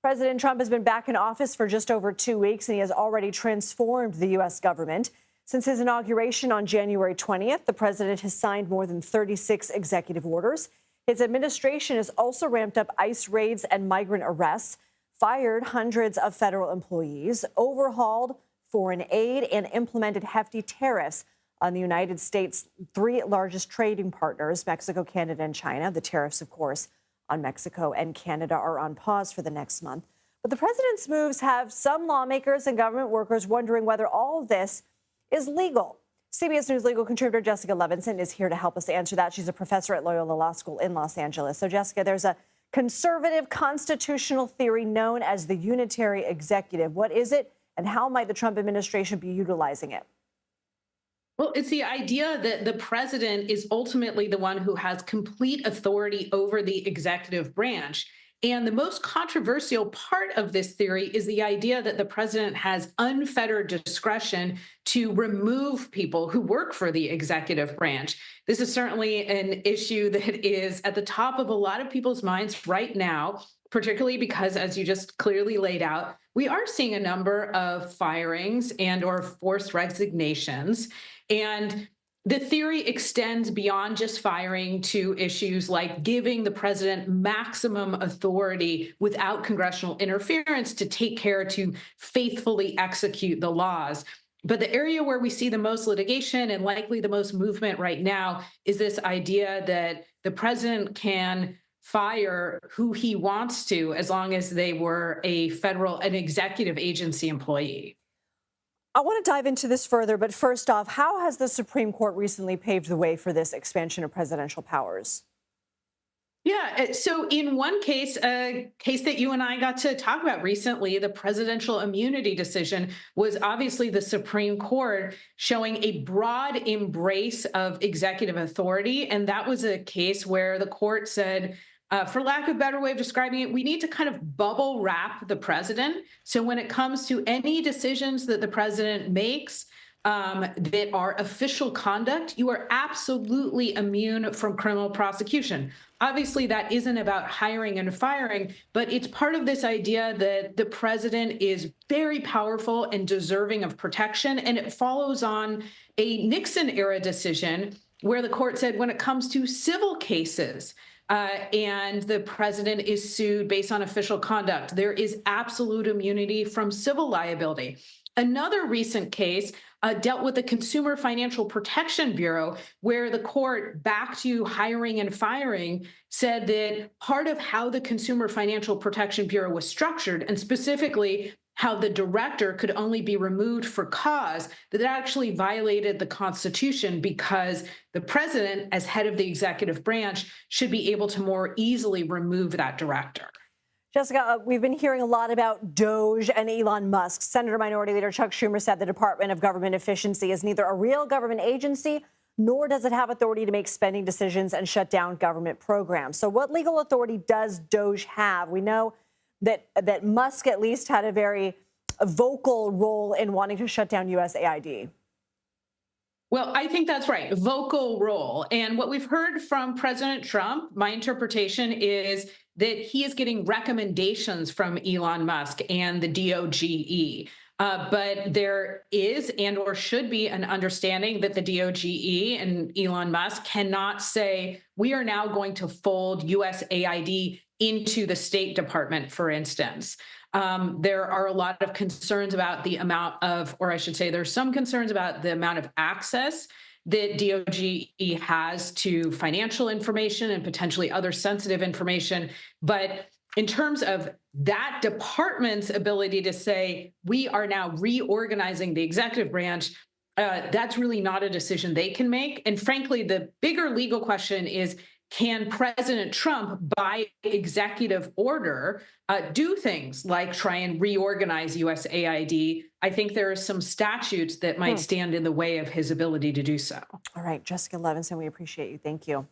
President Trump has been back in office for just over 2 weeks, and he has already transformed the U.S. government. Since his inauguration on January 20th, the president has signed more than 36 executive orders. His administration has also ramped up ICE raids and migrant arrests, fired hundreds of federal employees, overhauled foreign aid, and implemented hefty tariffs on the United States' three largest trading partners, Mexico, Canada, and China. The tariffs, of course, on Mexico and Canada are on pause for the next month. But the president's moves have some lawmakers and government workers wondering whether all of this is legal. CBS News legal contributor Jessica Levinson is here to help us answer that. She's a professor at Loyola Law School in Los Angeles. So, Jessica, there's a conservative constitutional theory known as the unitary executive. What is it, and how might the Trump administration be utilizing it? Well, it's the idea that the president is ultimately the one who has complete authority over the executive branch. And the most controversial part of this theory is the idea that the president has unfettered discretion to remove people who work for the executive branch. This is certainly an issue that is at the top of a lot of people's minds right now, particularly because, as you just clearly laid out, we are seeing a number of firings and or forced resignations. And the theory extends beyond just firing to issues like giving the president maximum authority without congressional interference to take care to faithfully execute the laws. But the area where we see the most litigation and likely the most movement right now is this idea that the president can fire who he wants to as long as they were an executive agency employee. I want to dive into this further, but first off, how has the Supreme Court recently paved the way for this expansion of presidential powers? Yeah, so in one case, a case that you and I got to talk about recently, the presidential immunity decision was obviously the Supreme Court showing a broad embrace of executive authority. And that was a case where the court said, for lack of a better way of describing it, we need to kind of bubble wrap the president. So when it comes to any decisions that the president makes that are official conduct, you are absolutely immune from criminal prosecution. Obviously, that isn't about hiring and firing, but it's part of this idea that the president is very powerful and deserving of protection. And it follows on a Nixon era decision where the court said when it comes to civil cases, and the president is sued based on official conduct, there is absolute immunity from civil liability. Another recent case dealt with the Consumer Financial Protection Bureau, where the court, back to hiring and firing, said that part of how the Consumer Financial Protection Bureau was structured, and specifically how the director could only be removed for cause, that actually violated the Constitution because the president, as head of the executive branch, should be able to more easily remove that director. Jessica, we've been hearing a lot about DOGE and Elon Musk. Senator Minority Leader Chuck Schumer said the Department of Government Efficiency is neither a real government agency, nor does it have authority to make spending decisions and shut down government programs. So what legal authority does DOGE have? We know that Musk at least had a very vocal role in wanting to shut down USAID. Well, I think that's right. Vocal role. And what we've heard from President Trump, my interpretation is that he is getting recommendations from Elon Musk and the DOGE. But there is and or should be an understanding that the DOGE and Elon Musk cannot say, we are now going to fold USAID into the State Department, for instance. There are a lot of concerns about the amount of, or I should say, there's some concerns about the amount of access that DOGE has to financial information and potentially other sensitive information. But in terms of that department's ability to say, we are now reorganizing the executive branch, that's really not a decision they can make. And frankly, the bigger legal question is, can President Trump, by executive order, do things like try and reorganize USAID? I think there are some statutes that might stand in the way of his ability to do so. All right, Jessica Levinson, we appreciate you. Thank you.